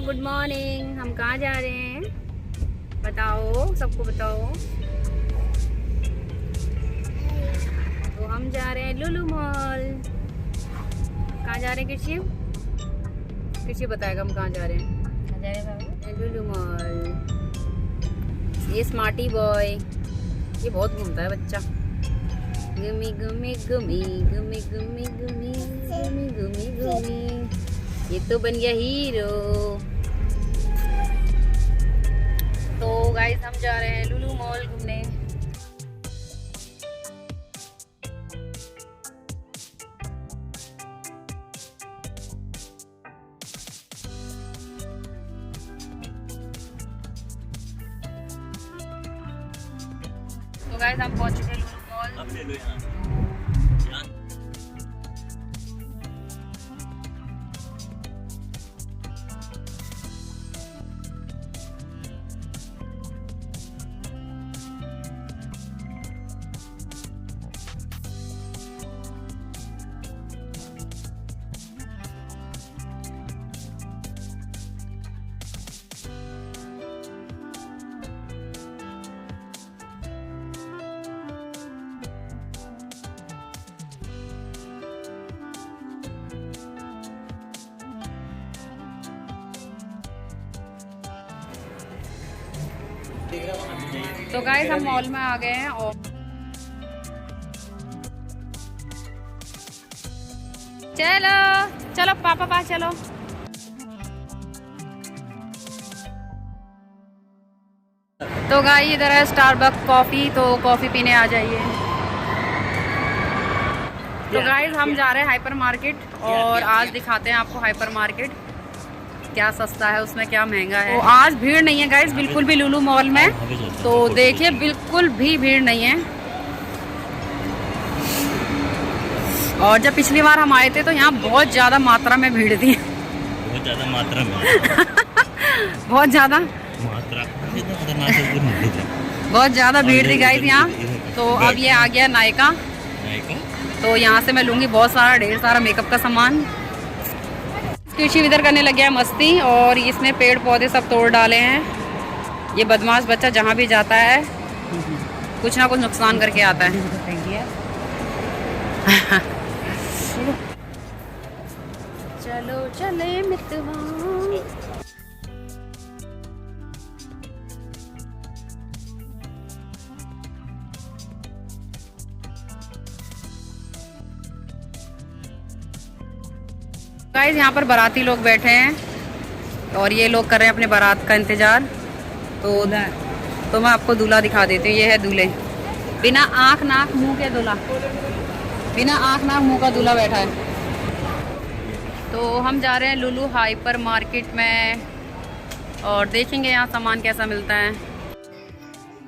Good morning. हम कहाँ जा रहे हैं बताओ, सबको बताओ। तो हम जा रहे हैं लुलु मॉल। कहाँ जा रहे हैं कृषि? कृषि बताएगा हम कहाँ जा रहे हैं। लुलु मॉल। ये स्मार्टी बॉय, ये बहुत घूमता है बच्चा। गुमी गुमी गुमी गुमी गुमी गुमी गुमी गुमी गुमी। ये तो बन गया हीरो। तो गाइस हम जा रहे हैं लुलु मॉल घूमने। तो गाइस हम पहुंच चुके हैं लुलु मॉल। अब ले लो यहाँ। तो गाइस हम मॉल में आ गए हैं और चलो चलो पापा पास चलो। तो गाइस इधर है स्टारबक्स कॉफी, तो कॉफी पीने आ जाइए। तो गाइस हम जा रहे हैं हाइपर मार्केट और आज दिखाते हैं आपको हाइपर मार्केट क्या सस्ता है उसमें क्या महंगा है। तो आज भीड़ नहीं है गाइस बिल्कुल भी लुलु मॉल में, तो देखिए बिल्कुल भी भीड़ नहीं है। और जब पिछली बार हम आए थे तो यहाँ बहुत ज्यादा मात्रा में भीड़ थी। बहुत ज्यादा मात्रा में बहुत ज्यादा मात्रा बहुत ज्यादा भीड़ थी गाइस यहाँ। तो अब ये आ गया नायका, तो यहाँ से मैं लूंगी बहुत सारा ढेर सारा मेकअप का सामान। कृषि इधर करने लग गया है मस्ती और इसने पेड़ पौधे सब तोड़ डाले हैं। ये बदमाश बच्चा जहाँ भी जाता है कुछ ना कुछ नुकसान करके आता है। चलो चले मितवा। गाइस यहाँ पर बाराती लोग बैठे हैं और ये लोग कर रहे हैं अपने बारात का इंतजार। तो मैं आपको दूल्हा दिखा देती हूँ। ये है दूल्हे, बिना आँख नाक मुंह के दूल्हा, बिना आँख नाक मुंह का दूल्हा बैठा है। तो हम जा रहे हैं लुलु हाइपर मार्केट में और देखेंगे यहाँ सामान कैसा मिलता है।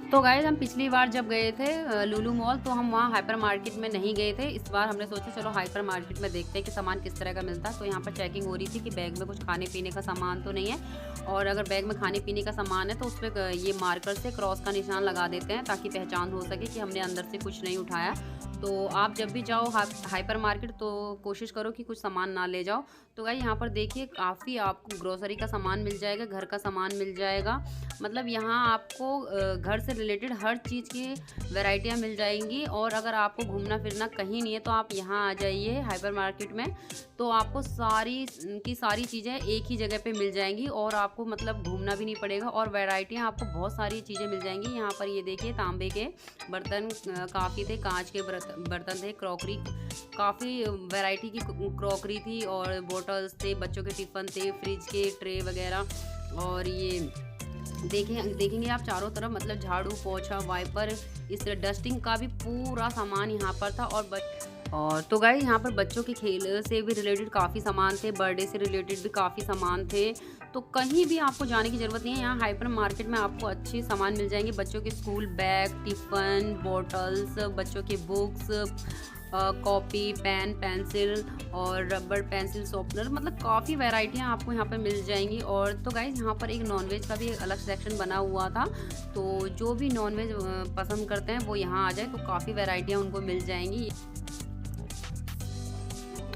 तो गाइस हम पिछली बार जब गए थे लुलु मॉल तो हम वहाँ हाइपर मार्केट में नहीं गए थे। इस बार हमने सोचा चलो हाइपर मार्केट में देखते हैं कि सामान किस तरह का मिलता है। तो यहाँ पर चेकिंग हो रही थी कि बैग में कुछ खाने पीने का सामान तो नहीं है, और अगर बैग में खाने पीने का सामान है तो उस पर ये मार्कर से क्रॉस का निशान लगा देते हैं ताकि पहचान हो सके कि हमने अंदर से कुछ नहीं उठाया। तो आप जब भी जाओ हाइपर मार्केट तो कोशिश करो कि कुछ सामान ना ले जाओ। तो गाइस यहाँ पर देखिए काफ़ी आपको ग्रोसरी का सामान मिल जाएगा, घर का सामान मिल जाएगा। मतलब यहाँ आपको घर से रिलेटेड हर चीज़ की वैरायटियाँ मिल जाएंगी। और अगर आपको घूमना फिरना कहीं नहीं है तो आप यहाँ आ जाइए हाइपर मार्केट में, तो आपको सारी की सारी चीज़ें एक ही जगह पे मिल जाएंगी और आपको मतलब घूमना भी नहीं पड़ेगा। और वैरायटियाँ आपको बहुत सारी चीज़ें मिल जाएंगी। यहाँ पर ये देखिए तांबे के बर्तन काफ़ी थे, कांच के बर्तन थे, क्रॉकरी काफ़ी वैरायटी की क्रॉकरी थी और बॉटल्स थे, बच्चों के टिफ़न थे, फ्रिज के ट्रे वगैरह। और ये देखेंगे आप चारों तरफ मतलब झाड़ू पोछा वाइपर इस डस्टिंग का भी पूरा सामान यहाँ पर था। और तो गाइस यहाँ पर बच्चों के खेल से भी रिलेटेड काफ़ी सामान थे, बर्थडे से रिलेटेड भी काफ़ी सामान थे। तो कहीं भी आपको जाने की ज़रूरत नहीं है, यहाँ हाइपर मार्केट में आपको अच्छे सामान मिल जाएंगे। बच्चों के स्कूल बैग, टिफ़न, बॉटल्स, बच्चों के बुक्स, कॉपी, पेन, पेंसिल और रबर, पेंसिल शॉर्पनर, मतलब काफ़ी वैरायटियाँ आपको यहाँ पर मिल जाएंगी। और तो गाइस यहाँ पर एक नॉनवेज का भी अलग सेक्शन बना हुआ था, तो जो भी नॉनवेज पसंद करते हैं वो यहाँ आ जाए, तो काफ़ी वैरायटियाँ उनको मिल जाएंगी।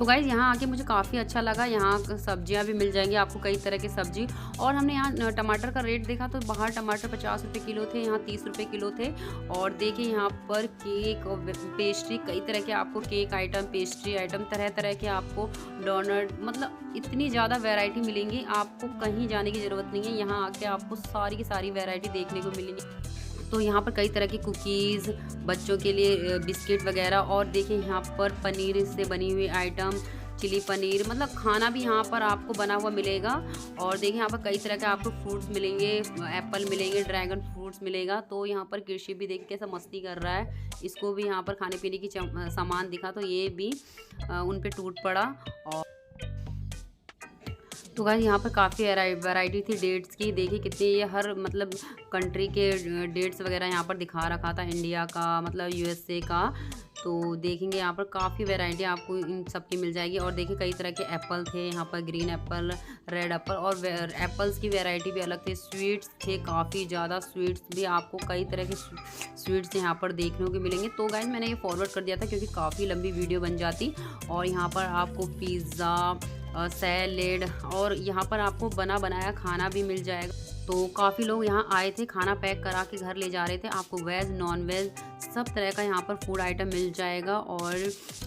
तो गाइज़ यहाँ आके मुझे काफ़ी अच्छा लगा। यहाँ सब्जियाँ भी मिल जाएंगी आपको, कई तरह की सब्जी। और हमने यहाँ टमाटर का रेट देखा तो बाहर टमाटर 50 रुपये किलो थे, यहाँ 30 रुपये किलो थे। और देखिए यहाँ पर केक और पेस्ट्री, कई तरह के आपको केक आइटम, पेस्ट्री आइटम, तरह तरह के आपको डोनट, मतलब इतनी ज़्यादा वैरायटी मिलेंगी, आपको कहीं जाने की ज़रूरत नहीं है। यहाँ आके आपको सारी की सारी वैरायटी देखने को मिलेंगी। तो यहाँ पर कई तरह की कुकीज़, बच्चों के लिए बिस्किट वगैरह। और देखिए यहाँ पर पनीर से बनी हुई आइटम, चिली पनीर, मतलब खाना भी यहाँ पर आपको बना हुआ मिलेगा। और देखिए यहाँ पर कई तरह के आपको फ्रूट्स मिलेंगे, एप्पल मिलेंगे, ड्रैगन फ्रूट्स मिलेगा। तो यहाँ पर कृषि भी देखिए कैसा मस्ती कर रहा है, इसको भी यहाँ पर खाने पीने की सामान दिखा तो ये भी उन पे टूट पड़ा। और तो गाइस यहाँ पर काफ़ी वैरायटी थी डेट्स की। देखिए कितनी, ये हर मतलब कंट्री के डेट्स वगैरह यहाँ पर दिखा रखा था, इंडिया का, मतलब यूएसए का। तो देखेंगे यहाँ पर काफ़ी वैरायटी आपको इन सब की मिल जाएगी। और देखिए कई तरह के एप्पल थे यहाँ पर, ग्रीन एप्पल, रेड एप्पल, और एप्पल्स की वैरायटी भी अलग थे। स्वीट्स थे काफ़ी ज़्यादा, स्वीट्स भी आपको कई तरह के स्वीट्स यहाँ पर देखने को मिलेंगे। तो गाइस मैंने ये फॉरवर्ड कर दिया था क्योंकि काफ़ी लंबी वीडियो बन जाती। और यहाँ पर आपको पिज़्ज़ा, सैलेड, और यहाँ पर आपको बना बनाया खाना भी मिल जाएगा। तो काफ़ी लोग यहाँ आए थे, खाना पैक करा के घर ले जा रहे थे। आपको वेज, नॉन वेज सब तरह का यहाँ पर फूड आइटम मिल जाएगा। और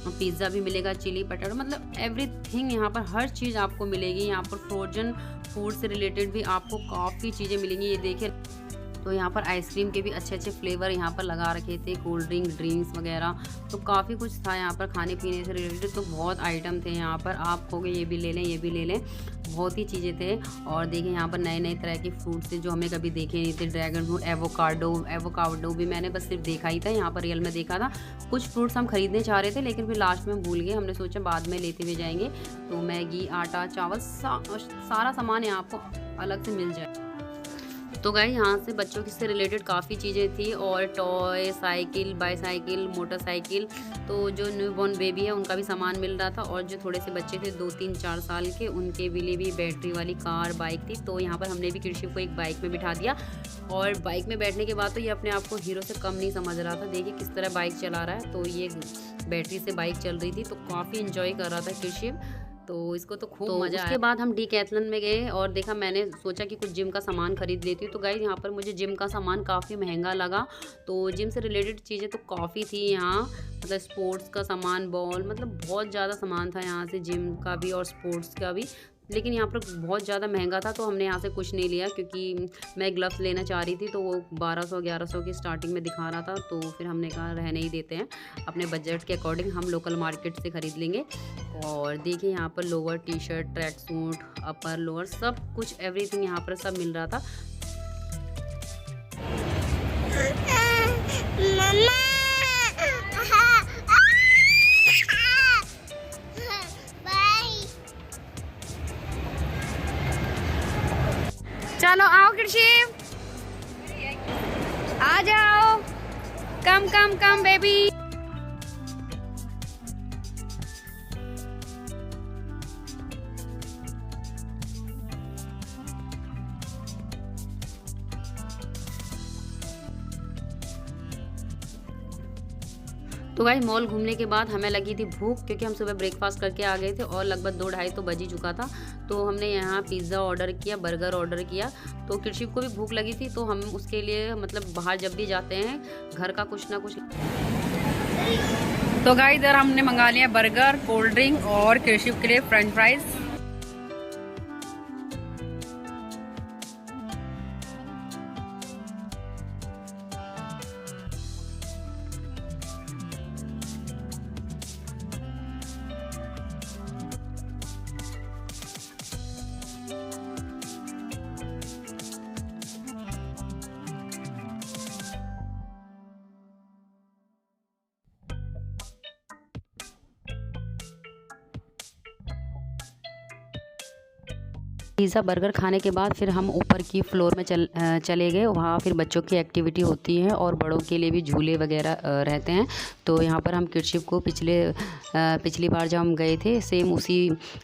पिज़्ज़ा भी मिलेगा, चिली पटेटो, मतलब एवरीथिंग यहाँ पर हर चीज़ आपको मिलेगी। यहाँ पर फ्रोजन फूड से रिलेटेड भी आपको काफ़ी चीज़ें मिलेंगी। ये देखिए, तो यहाँ पर आइसक्रीम के भी अच्छे अच्छे फ्लेवर यहाँ पर लगा रखे थे, कोल्ड ड्रिंक, ड्रिंक्स वगैरह। तो काफ़ी कुछ था यहाँ पर खाने पीने से रिलेटेड। तो बहुत आइटम थे यहाँ पर, आप कहोगे ये भी ले लें, ये भी ले लें, बहुत ही चीज़ें थे। और देखिए यहाँ पर नए नए तरह के फ्रूट्स थे जो हमें कभी देखे नहीं थे। ड्रैगन फ्रूट, एवोकाडो भी मैंने बस सिर्फ देखा ही था, यहाँ पर रियल में देखा था। कुछ फ्रूट्स हम खरीदने चाह रहे थे लेकिन फिर लास्ट में भूल गए, हमने सोचा बाद में लेते हुए जाएंगे। तो मैगी, आटा, चावल, सारा सामान यहाँ आपको अलग से मिल जाए। तो गाइस यहाँ से बच्चों से रिलेटेड काफ़ी चीज़ें थी, और टॉय, साइकिल, बाईसाइकिल, मोटरसाइकिल। तो जो न्यूबॉर्न बेबी है उनका भी सामान मिल रहा था। और जो थोड़े से बच्चे थे 2, 3, 4 साल के, उनके लिए भी बैटरी वाली कार, बाइक थी। तो यहाँ पर हमने भी कृषि को एक बाइक में बिठा दिया। और बाइक में बैठने के बाद तो ये अपने आप को हीरो से कम नहीं समझ रहा था। देखिए किस तरह बाइक चला रहा है। तो ये बैटरी से बाइक चल रही थी, तो काफ़ी इंजॉय कर रहा था कृषि। तो इसको तो खूब मज़ा आया। उसके बाद हम डीकैथलॉन में गए और देखा, मैंने सोचा कि कुछ जिम का सामान खरीद लेती हूँ। तो गाइस यहाँ पर मुझे जिम का सामान काफ़ी महंगा लगा। तो जिम से रिलेटेड चीज़ें तो काफ़ी थी यहाँ, मतलब स्पोर्ट्स का सामान, बॉल, मतलब बहुत ज़्यादा सामान था यहाँ से, जिम का भी और स्पोर्ट्स का भी। लेकिन यहाँ पर बहुत ज़्यादा महंगा था तो हमने यहाँ से कुछ नहीं लिया, क्योंकि मैं ग्लव्स लेना चाह रही थी तो वो 1200-1100 की स्टार्टिंग में दिखा रहा था। तो फिर हमने कहा रहने ही देते हैं, अपने बजट के अकॉर्डिंग हम लोकल मार्केट से ख़रीद लेंगे। और देखिए यहाँ पर lower, T shirt, track suit, upper lower, सब कुछ एवरीथिंग यहाँ पर सब मिल रहा था। चलो आओ कृषि, आ जाओ, कम कम कम बेबी। तो गाइस मॉल घूमने के बाद हमें लगी थी भूख, क्योंकि हम सुबह ब्रेकफास्ट करके आ गए थे और लगभग 2-2:30 तो बज ही चुका था। तो हमने यहाँ पिज़्ज़ा ऑर्डर किया, बर्गर ऑर्डर किया। तो कृषि को भी भूख लगी थी, तो हम उसके लिए मतलब बाहर जब भी जाते हैं घर का कुछ ना कुछ। तो गाइस इधर हमने मंगा लिया बर्गर, कोल्ड ड्रिंक और कृषि के लिए फ्रेंच फ्राइज। पिज़्ज़ा बर्गर खाने के बाद फिर हम ऊपर की फ्लोर में चले गए। वहाँ फिर बच्चों की एक्टिविटी होती है और बड़ों के लिए भी झूले वगैरह रहते हैं। तो यहाँ पर हम किडशिप को पिछली बार जब हम गए थे सेम उसी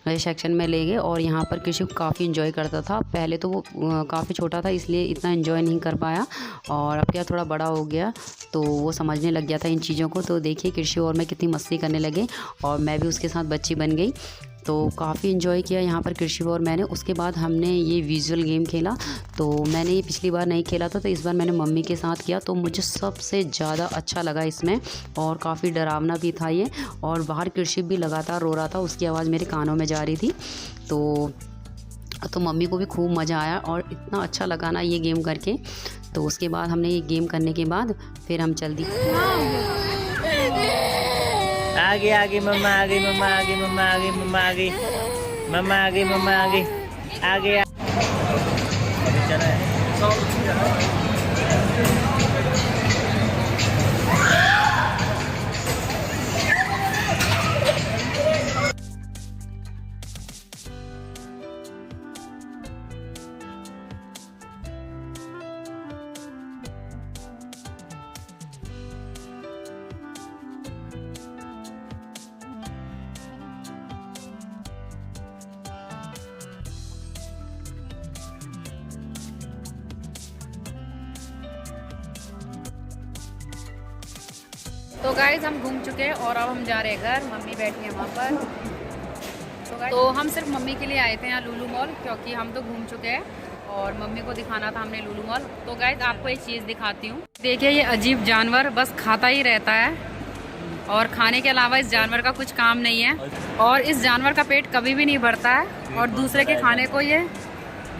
सेक्शन में ले गए और यहाँ पर किडशिप काफ़ी इन्जॉय करता था। पहले तो वो काफ़ी छोटा था इसलिए इतना इन्जॉय नहीं कर पाया और अब क्या थोड़ा बड़ा हो गया तो वो समझने लग गया था इन चीज़ों को। तो देखिए किडशिप और मैं कितनी मस्ती करने लगे और मैं भी उसके साथ बच्ची बन गई। तो काफ़ी इन्जॉय किया यहाँ पर किडशिप और मैंने। उसके बाद हमने ये विजुअल गेम खेला। तो मैंने ये पिछली बार नहीं खेला था तो इस बार मैंने मम्मी के साथ किया। तो मुझे सबसे ज़्यादा अच्छा लगा इसमें और काफ़ी डरावना भी था ये। और बाहर किडशिप भी लगातार रो रहा था, उसकी आवाज़ मेरे कानों में जा रही थी। तो मम्मी को भी खूब मज़ा आया और इतना अच्छा लगा ना ये गेम करके। तो उसके बाद हमने ये गेम करने के बाद फिर हम चल दी। आगे मम्मा आ गई, मम्मा आ गई, मम्मा आ गई, मम्मा आ गई, मम्मा आ गई, मम्मा आ गई, आगे चला है। तो गाइज हम घूम चुके हैं और अब हम जा रहे हैं घर। मम्मी बैठी है वहाँ पर। तो हम सिर्फ मम्मी के लिए आए थे यहाँ लुलु मॉल, क्योंकि हम तो घूम चुके हैं और मम्मी को दिखाना था हमने लुलु मॉल। तो गाइज आपको एक चीज़ दिखाती हूँ। देखिए ये अजीब जानवर बस खाता ही रहता है और खाने के अलावा इस जानवर का कुछ काम नहीं है और इस जानवर का पेट कभी भी नहीं भरता है और दूसरे के खाने को ये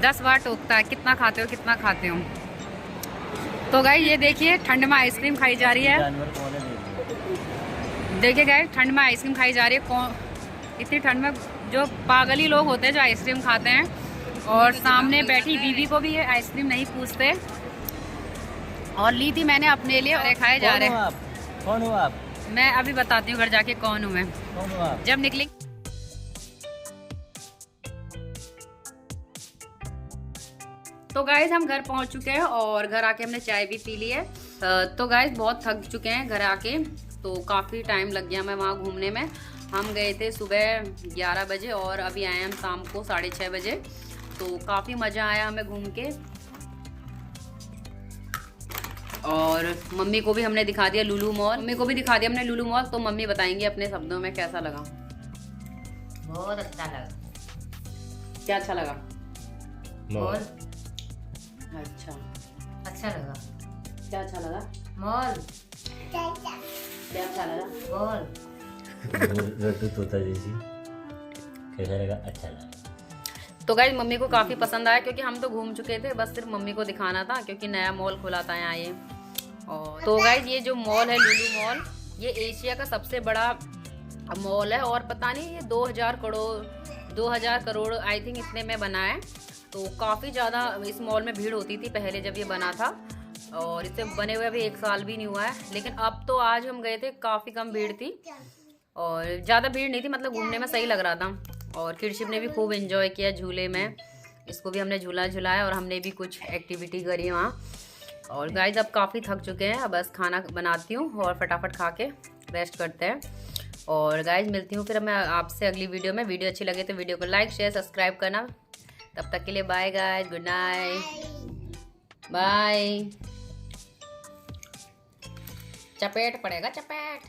10 बार टोकता है, कितना खाते हो कितना खाते हो। तो गाइज ये देखिए ठंड में आइसक्रीम खाई जा रही है। देखिए गाइस ठंड में आइसक्रीम खाई जा रही है। इतनी ठंड में जो पागली लोग होते हैं जो आइसक्रीम खाते हैं और सामने बैठी बीवी को भी ये आइसक्रीम नहीं पूछते। और ली थी मैंने अपने लिए और खाए जा रहे हैं। कौन हो आप? मैं अभी बताती हूँ घर जाके कौन हूँ मैं। कौन हो आप? जब निकली तो गाइस हम घर पहुँच चुके हैं और घर आके हमने चाय भी पी ली है। तो गाइस बहुत थक चुके हैं घर आके, तो काफ़ी टाइम लग गया हमें वहाँ घूमने में। हम गए थे सुबह 11 बजे और अभी आए हम शाम को 6:30 बजे। तो काफ़ी मज़ा आया हमें घूम के और मम्मी को भी हमने दिखा दिया लुलु मॉल। मम्मी को भी दिखा दिया हमने लुलु मॉल। तो मम्मी बताएंगी अपने शब्दों में कैसा लगा। बहुत अच्छा लगा। क्या अच्छा लगा? मॉल अच्छा लगा। क्या अच्छा लगा? मॉल क्या अच्छा लगा? मॉल रोटू तोता जैसी कैसा लगा? अच्छा लगा। तो गाइस मम्मी को काफ़ी पसंद आया क्योंकि हम तो घूम चुके थे, बस सिर्फ मम्मी को दिखाना था क्योंकि नया मॉल खुला था यहाँ ये। और तो गाइस ये जो मॉल है लुलु मॉल, ये एशिया का सबसे बड़ा मॉल है और पता नहीं ये 2000 करोड़ आई थिंक इतने में बना है। तो काफ़ी ज़्यादा इस मॉल में भीड़ होती थी पहले जब ये बना था और इसे बने हुए अभी 1 साल भी नहीं हुआ है। लेकिन अब तो आज हम गए थे काफ़ी कम भीड़ थी और ज़्यादा भीड़ नहीं थी, मतलब घूमने में सही लग रहा था। और किडशिप ने भी खूब एंजॉय किया झूले में, इसको भी हमने झूला झुलाया और हमने भी कुछ एक्टिविटी करी वहाँ। और गाइस अब काफ़ी थक चुके हैं, अब बस खाना बनाती हूँ और फटाफट खा के रेस्ट करते हैं। और गाइस मिलती हूँ फिर मैं आपसे अगली वीडियो में। वीडियो अच्छी लगे तो वीडियो को लाइक शेयर सब्सक्राइब करना। तब तक के लिए bye guys, good night, bye. चपेट पड़ेगा चपेट।